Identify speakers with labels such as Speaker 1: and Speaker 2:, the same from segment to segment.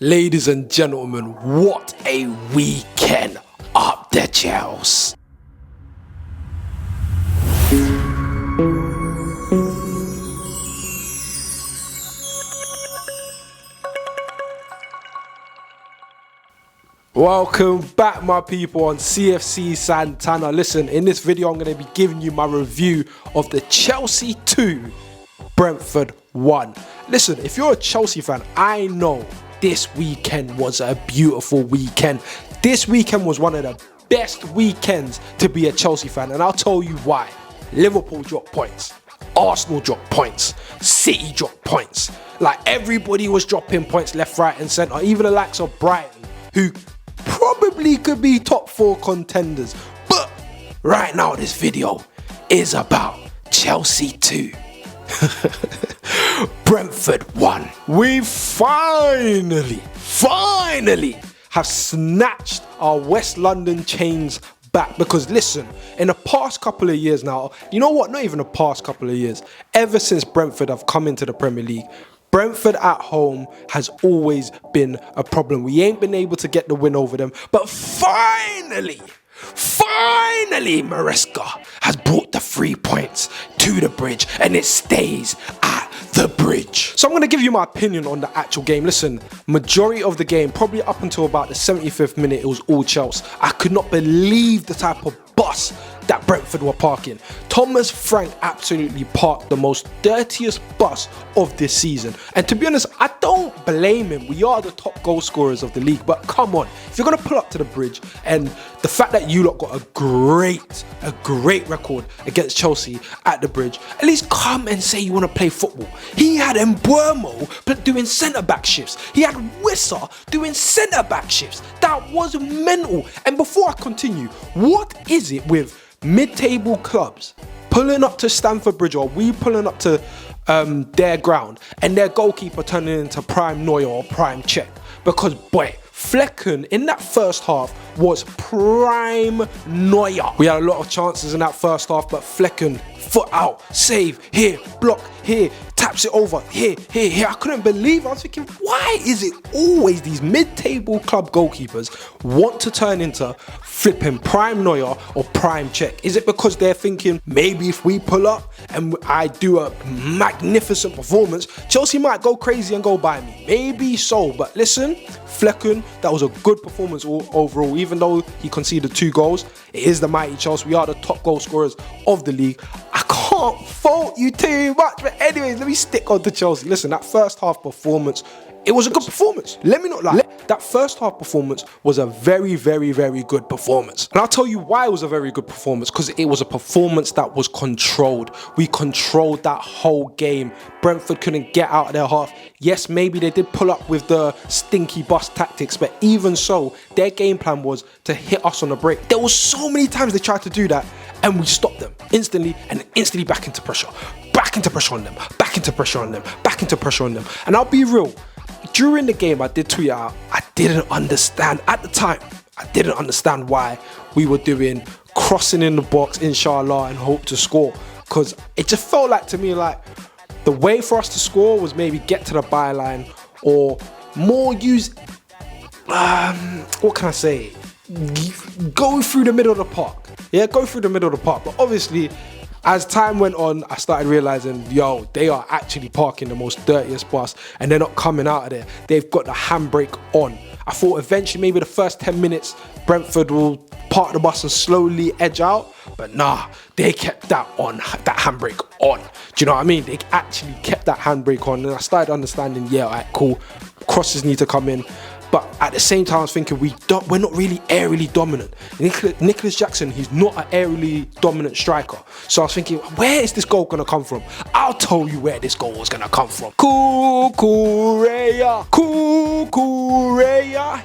Speaker 1: Ladies and gentlemen, what a weekend up the Chelsea. Welcome back, my people, on CFC Santana. Listen, in this video I'm going to be giving you my review of the Chelsea 2, Brentford 1. Listen, if you're a Chelsea fan, I know this weekend was a beautiful weekend. This weekend was one of the best weekends to be a Chelsea fan, and I'll tell you why. Liverpool dropped points, Arsenal dropped points, City dropped points. Like, everybody was dropping points left, right and centre. Even the likes of Brighton, who probably could be top 4 contenders. But right now this video is about Chelsea 2. Brentford 1. We finally have snatched our West London chains back, because listen, in the past couple of years now, you know what, not even the past couple of years, ever since Brentford have come into the Premier League, Brentford at home has always been a problem. We ain't been able to get the win over them, but finally, Maresca has brought the 3 points to the bridge, and it stays at the bridge. So I'm going to give you my opinion on the actual game. Listen, majority of the game, probably up until about the 75th minute, it was all Chelsea. I could not believe the type of bus that Brentford were parking. Thomas Frank absolutely parked the most dirtiest bus of this season. And to be honest, I don't blame him. We are the top goal scorers of the league, but come on, if you're going to pull up to the bridge, and the fact that you lot got a great record against Chelsea at the bridge, at least come and say you want to play football. He had Mbuemo doing centre-back shifts. He had Wissa doing centre-back shifts. That was mental. And before I continue, what is it with mid-table clubs pulling up to Stamford Bridge, or we pulling up to their ground, and their goalkeeper turning into prime Neuer or prime Czech? Because boy, Flecken in that first half was prime Neuer. We had a lot of chances in that first half, but Flecken, foot out, save, here, block, here, taps it over, here. I couldn't believe it. I was thinking, why is it always these mid-table club goalkeepers want to turn into flipping prime Neuer or prime Czech? Is it because they're thinking, maybe if we pull up and I do a magnificent performance, Chelsea might go crazy and go by me? Maybe so, but listen, Flecken, that was a good performance overall. Even though he conceded 2 goals, it is the mighty Chelsea. We are the top goal scorers of the league. I can't fault you too much, but anyways, let me stick on to Chelsea. Listen, that first half performance, it was a good performance. Let me not lie. That first half performance was a very good performance. And I'll tell you why it was a very good performance, because it was a performance that was controlled. We controlled that whole game. Brentford couldn't get out of their half. Yes, maybe they did pull up with the stinky bus tactics, but even so, their game plan was to hit us on the break. There was so many times they tried to do that, and we stopped them instantly, and instantly back into pressure. Back into pressure on them. Back into pressure on them. Back into pressure on them. And I'll be real, during the game I did tweet out, I didn't understand at the time. I didn't understand why we were doing crossing in the box, inshallah, and hope to score. Because it just felt like to me like the way for us to score was maybe get to the byline, or more use, what can I say? Go through the middle of the park. Yeah, go through the middle of the park. But obviously, as time went on, I started realizing, yo, they are actually parking the most dirtiest bus, and they're not coming out of there. They've got the handbrake on. I thought eventually, maybe the first 10 minutes, Brentford will park the bus and slowly edge out. But nah, they kept that on, that handbrake on. Do you know what I mean? They actually kept that handbrake on, and I started understanding, yeah, all right, cool, crosses need to come in. But at the same time, I was thinking, we're not really aerially dominant. Nicholas Jackson, he's not an aerially dominant striker. So I was thinking, where is this goal going to come from? I'll tell you where this goal was going to come from. Cucurella.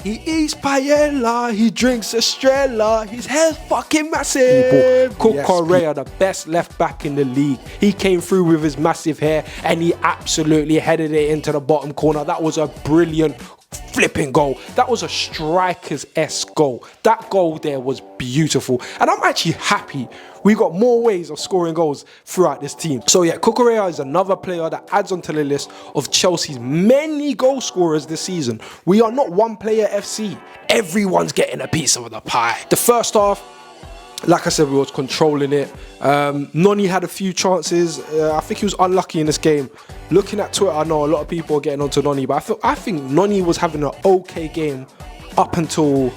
Speaker 1: He eats paella, he drinks Estrella, his hair's fucking massive. Cucurella, the best left back in the league. He came through with his massive hair, and he absolutely headed it into the bottom corner. That was a brilliant flipping goal. That was a striker's-esque goal. That goal there was beautiful. And I'm actually happy we got more ways of scoring goals throughout this team. So yeah, Cucurella is another player that adds onto the list of Chelsea's many goal scorers this season. We are not one player FC. Everyone's getting a piece of the pie. The first half, like I said, we was controlling it. Noni had a few chances. I think he was unlucky in this game. Looking at Twitter, I know a lot of people are getting onto Noni, but I think Noni was having an okay game up until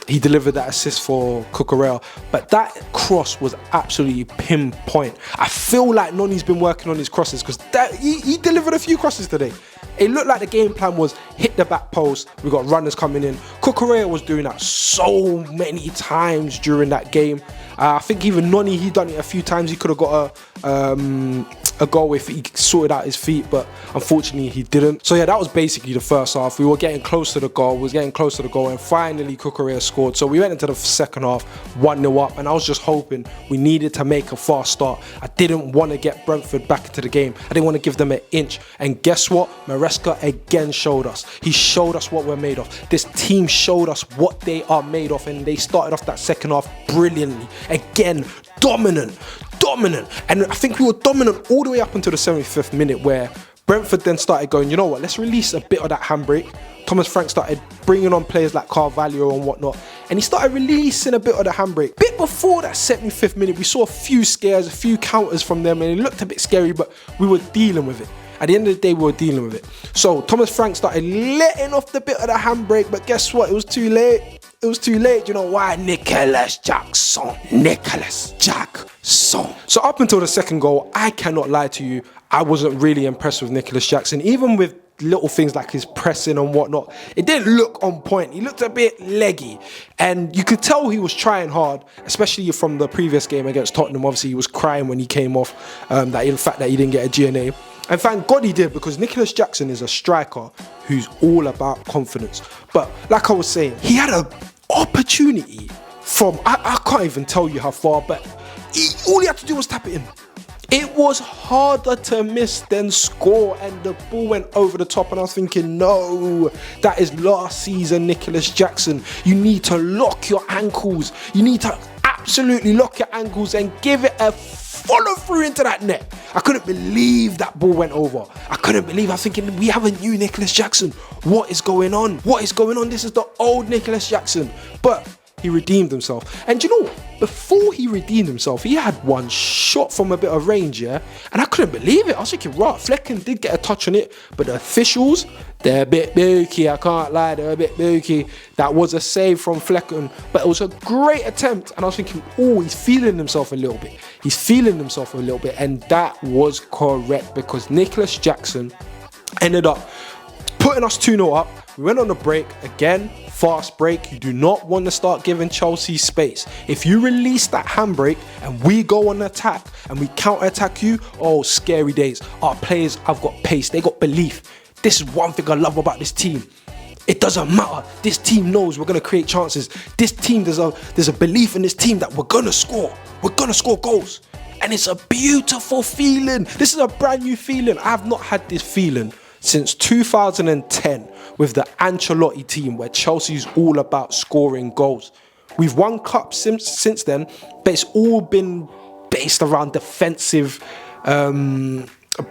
Speaker 1: he delivered that assist for Cucurella. But that cross was absolutely pinpoint. I feel like Noni's been working on his crosses because he delivered a few crosses today. It looked like the game plan was hit the back post. We got runners coming in. Cucurella was doing that so many times during that game. I think even Noni, he done it a few times. He could have got a goal if he sorted out his feet, but unfortunately he didn't. So yeah, that was basically the first half. We were getting close to the goal. And finally Cucurella scored. So we went into the second half 1-0 up, and I was just hoping we needed to make a fast start. I didn't want to get Brentford back into the game. I didn't want to give them an inch. And guess what? Maresca again showed us. He showed us what we're made of. This team showed us what they are made of, and they started off that second half brilliantly. Again, dominant. And I think we were dominant all the way up until the 75th minute, where Brentford then started going, you know what, let's release a bit of that handbrake. Thomas Frank started bringing on players like Carvalho and whatnot, and he started releasing a bit of the handbrake. Bit before that 75th minute, we saw a few scares, a few counters from them, and it looked a bit scary, but we were dealing with it. At the end of the day, we were dealing with it. So Thomas Frank started letting off the bit of the handbrake, but guess what? It was too late. You know why? Nicholas Jackson. So up until the second goal, I cannot lie to you, I wasn't really impressed with Nicholas Jackson. Even with little things like his pressing and whatnot, it didn't look on point. He looked a bit leggy, and you could tell he was trying hard, especially from the previous game against Tottenham. Obviously, he was crying when he came off, the fact that he didn't get a GNA. And thank God he did, because Nicholas Jackson is a striker who's all about confidence. But like I was saying, he had an opportunity from, I can't even tell you how far, but all he had to do was tap it in. It was harder to miss than score, and the ball went over the top, and I was thinking, no, that is last season Nicholas Jackson. You need to lock your ankles. You need to absolutely lock your ankles and give it a follow through into that net. I couldn't believe that ball went over. I was thinking, we have a new Nicholas Jackson. What is going on? This is the old Nicholas Jackson. But he redeemed himself. And you know what? Before he redeemed himself, he had one shot from a bit of range, yeah? And I couldn't believe it. I was thinking, right, Flecken did get a touch on it, but the officials, they're a bit booky. I can't lie, they're a bit booky. That was a save from Flecken, but it was a great attempt. And I was thinking, oh, he's feeling himself a little bit. And that was correct, because Nicholas Jackson ended up putting us 2-0 up. We went on a break again, fast break. You do not want to start giving Chelsea space. If you release that handbrake and we go on attack and we counter-attack you, oh, scary days. Our players have got pace, they got belief. This is one thing I love about this team. It doesn't matter. This team knows we're going to create chances. This team, there's a belief in this team that we're going to score. We're going to score goals. And it's a beautiful feeling. This is a brand new feeling. I have not had this feeling since 2010 with the Ancelotti team, where Chelsea's all about scoring goals. We've won cups since then, but it's all been based around defensive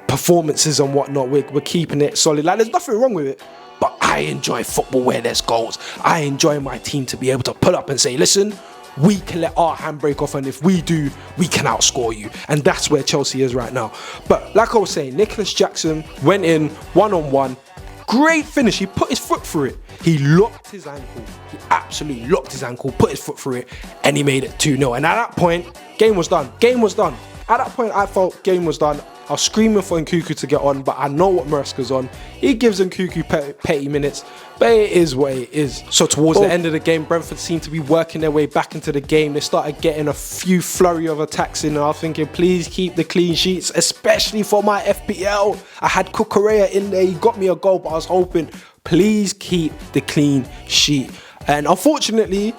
Speaker 1: performances and whatnot. We're keeping it solid. Like, there's nothing wrong with it, but I enjoy football where there's goals. I enjoy my team to be able to pull up and say, listen, we can let our handbrake off, and if we do, we can outscore you. And that's where Chelsea is right now. But like I was saying, Nicholas Jackson went in one-on-one. Great finish. He put his foot through it. He locked his ankle. He absolutely locked his ankle, put his foot through it, and he made it 2-0. And at that point, game was done. At that point, I felt game was done. I was screaming for Nkunku to get on, but I know what Maresca's on. He gives Nkunku petty minutes, but it is what it is. So towards the end of the game, Brentford seemed to be working their way back into the game. They started getting a few flurry of attacks in, and I was thinking, please keep the clean sheets, especially for my FPL. I had Cucurella in there. He got me a goal, but I was hoping, please keep the clean sheet. And unfortunately,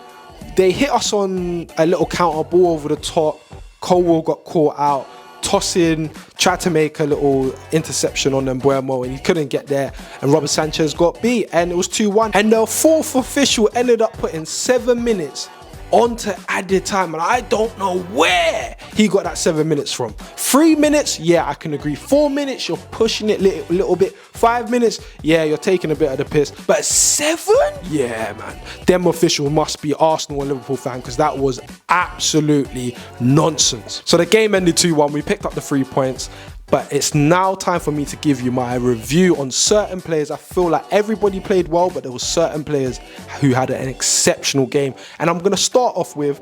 Speaker 1: they hit us on a little counter ball over the top. Colwell got caught out. Tosin tried to make a little interception on Mbeumo and he couldn't get there, and Robert Sanchez got beat and it was 2-1. And the fourth official ended up putting 7 minutes onto added time, and I don't know where he got that 7 minutes from. 3 minutes, yeah, I can agree. 4 minutes, you're pushing it a little bit. 5 minutes, yeah, you're taking a bit of the piss. But 7? Yeah, man. Them official must be Arsenal and Liverpool fan, because that was absolutely nonsense. So the game ended 2-1. We picked up the 3 points. But it's now time for me to give you my review on certain players. I feel like everybody played well, but there were certain players who had an exceptional game. And I'm going to start off with,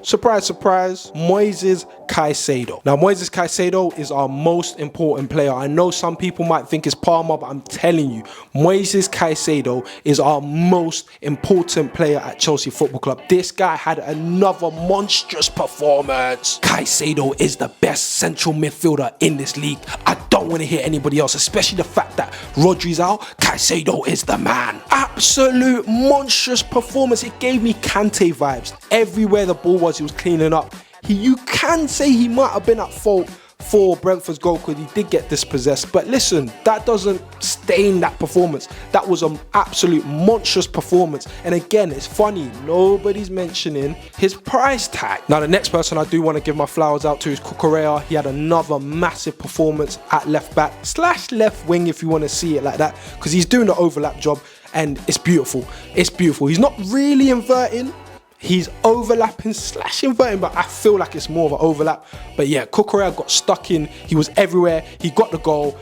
Speaker 1: surprise, surprise, Moises Caicedo. Now, Moises Caicedo is our most important player. I know some people might think it's Palmer, but I'm telling you, Moises Caicedo is our most important player at Chelsea Football Club. This guy had another monstrous performance. Caicedo is the best central midfielder in this league. I don't want to hear anybody else, especially the fact that Rodri's out. Caicedo is the man. Absolute monstrous performance. It gave me Kante vibes. Everywhere the ball was, he was cleaning up. You can say he might have been at fault for Brentford's goal because he did get dispossessed. But listen, that doesn't stain that performance. That was an absolute monstrous performance. And again, it's funny, nobody's mentioning his price tag. Now, the next person I do want to give my flowers out to is Cucurella. He had another massive performance at left back / left wing, if you want to see it like that, because he's doing the overlap job and it's beautiful. It's beautiful. He's not really inverting. He's overlapping / inverting, but I feel like it's more of an overlap. But yeah, Cucurella got stuck in. He was everywhere. He got the goal.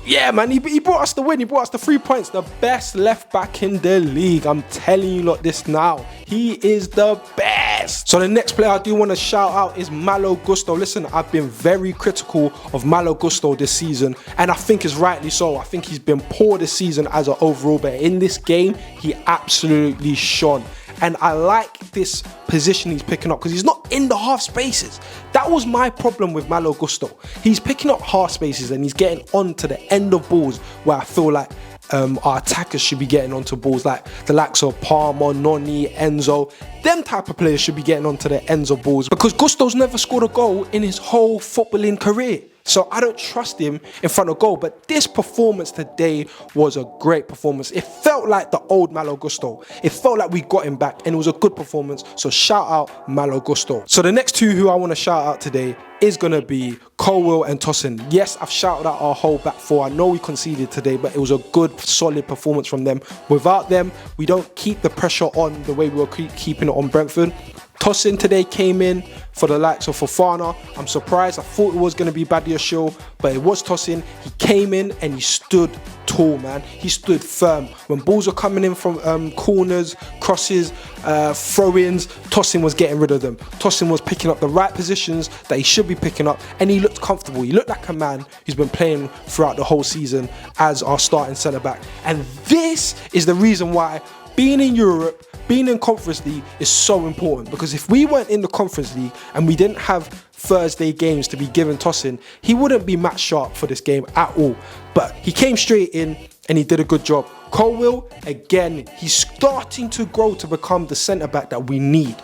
Speaker 1: Yeah, man, he brought us the win. He brought us the 3 points. The best left back in the league. I'm telling you lot this now. He is the best. So the next player I do want to shout out is Malo Gusto. Listen, I've been very critical of Malo Gusto this season, and I think it's rightly so. I think he's been poor this season as an overall, but in this game, he absolutely shone. And I like this position he's picking up because he's not in the half spaces. That was my problem with Malo Gusto. He's picking up half spaces and he's getting onto the end of balls where I feel like our attackers should be getting onto balls, like the likes of Palmer, Noni, Enzo. Them type of players should be getting onto the ends of balls, because Gusto's never scored a goal in his whole footballing career. So I don't trust him in front of goal. But this performance today was a great performance. It felt like the old Malo Gusto. It felt like we got him back and it was a good performance. So shout out Malo Gusto. So the next two who I want to shout out today is going to be Colwill and Tosin. Yes, I've shouted out our whole back four. I know we conceded today, but it was a good, solid performance from them. Without them, we don't keep the pressure on the way we were keeping it on Brentford. Tosin today came in for the likes of Fofana. I'm surprised. I thought it was going to be Badiashile, but it was Tosin. He came in and he stood tall, man. He stood firm. When balls were coming in from corners, crosses, throw-ins, Tosin was getting rid of them. Tosin was picking up the right positions that he should be picking up, and he looked comfortable. He looked like a man who's been playing throughout the whole season as our starting centre-back. And this is the reason why being in Europe, being in Conference League is so important, because if we weren't in the Conference League and we didn't have Thursday games to be given Tosin, he wouldn't be match sharp for this game at all. But he came straight in and he did a good job. Colwill, again, he's starting to grow to become the centre-back that we need.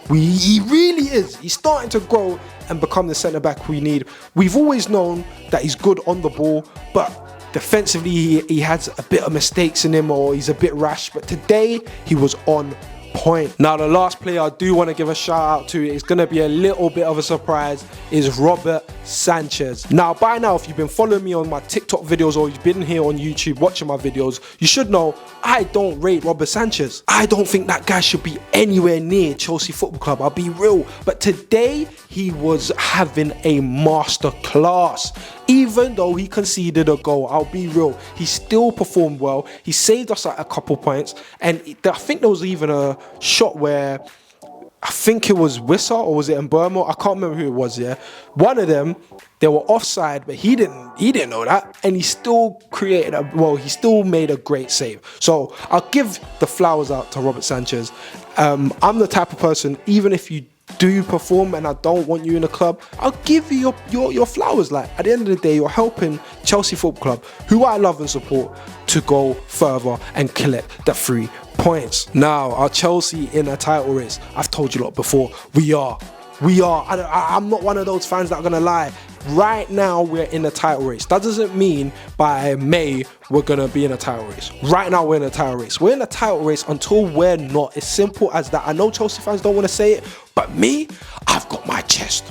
Speaker 1: He really is. He's starting to grow and become the centre-back we need. We've always known that he's good on the ball, but defensively, he has a bit of mistakes in him, or he's a bit rash, but today he was on point. Now, the last player I do want to give a shout out to, is going to be a little bit of a surprise, is Robert Sanchez. Now, by now, if you've been following me on my TikTok videos or you've been here on YouTube watching my videos, you should know I don't rate Robert Sanchez. I don't think that guy should be anywhere near Chelsea Football Club. I'll be real. But today, he was having a master class. Even though he conceded a goal, I'll be real, he still performed well. He saved us a couple points, and I think there was even a shot where I think it was Wissa or was it Mbeumo? I can't remember who it was. Yeah, one of them, they were offside, but he didn't know that, and he still he still made a great save. So I'll give the flowers out to Robert Sanchez. I'm the type of person, even if you do perform and I don't want you in the club, I'll give you your flowers. Like, at the end of the day, you're helping Chelsea Football Club, who I love and support, to go further and collect the 3 points. Now, are Chelsea in a title race? I've told you a lot before. We are. I'm not one of those fans that are going to lie. right now we're in a title race. That doesn't mean by May we're gonna be in a title race. Right now we're in a title race. We're in a title race until we're not. It's simple as that. I know Chelsea fans don't want to say it, but me, I've got my chest.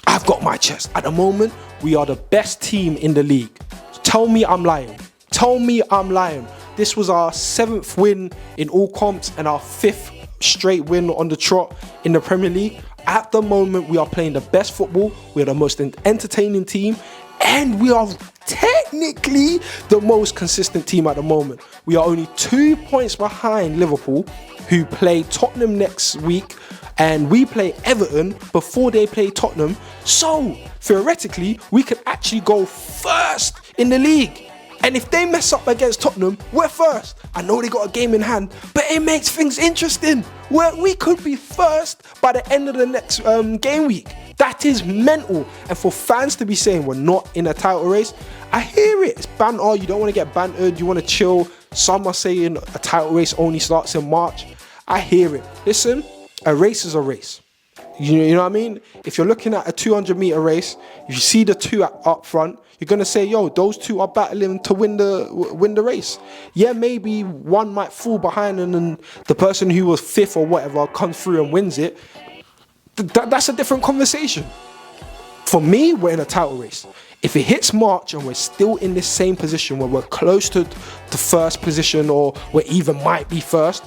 Speaker 1: I've got my chest. At the moment, we are the best team in the league. Tell me I'm lying. Tell me I'm lying. This was our 7th win in all comps and our 5th straight win on the trot in the Premier League. At the moment, we are playing the best football. We're the most entertaining team, and we are technically the most consistent team at the moment. We are only 2 points behind Liverpool, who play Tottenham next week, and we play Everton before they play Tottenham. So theoretically, we could actually go first in the league. And if they mess up against Tottenham, we're first. I know they got a game in hand, but it makes things interesting. We could be first by the end of the next game week. That is mental. And for fans to be saying we're not in a title race, I hear it. It's banter. You don't want to get bantered. You want to chill. Some are saying a title race only starts in March. I hear it. Listen, a race is a race. You know what I mean? If you're looking at a 200-meter race, if you see the two up front, you're going to say, yo, those two are battling to win the race. Yeah, maybe one might fall behind and then the person who was 5th or whatever comes through and wins it. That's a different conversation. For me, we're in a title race. If it hits March and we're still in this same position where we're close to the first position or we even might be first,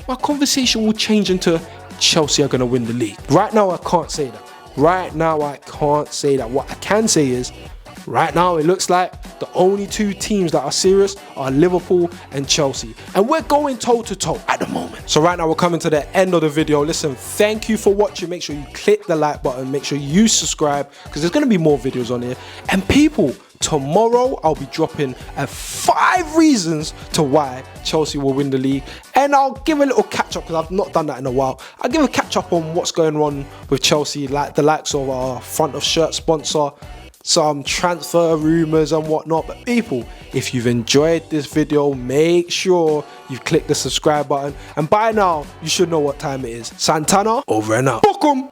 Speaker 1: my conversation will change into Chelsea are going to win the league. Right now, I can't say that. Right now, I can't say that. What I can say is, right now, it looks like the only 2 teams that are serious are Liverpool and Chelsea. And we're going toe-to-toe at the moment. So right now, we're coming to the end of the video. Listen, thank you for watching. Make sure you click the like button. Make sure you subscribe because there's going to be more videos on here. And people, tomorrow, I'll be dropping 5 reasons to why Chelsea will win the league. And I'll give a little catch-up because I've not done that in a while. I'll give a catch-up on what's going on with Chelsea, like the likes of our front of shirt sponsor, some transfer rumours and whatnot. But people, if you've enjoyed this video, make sure you've clicked the subscribe button. And by now, you should know what time it is. Santana, over and out. Book 'em!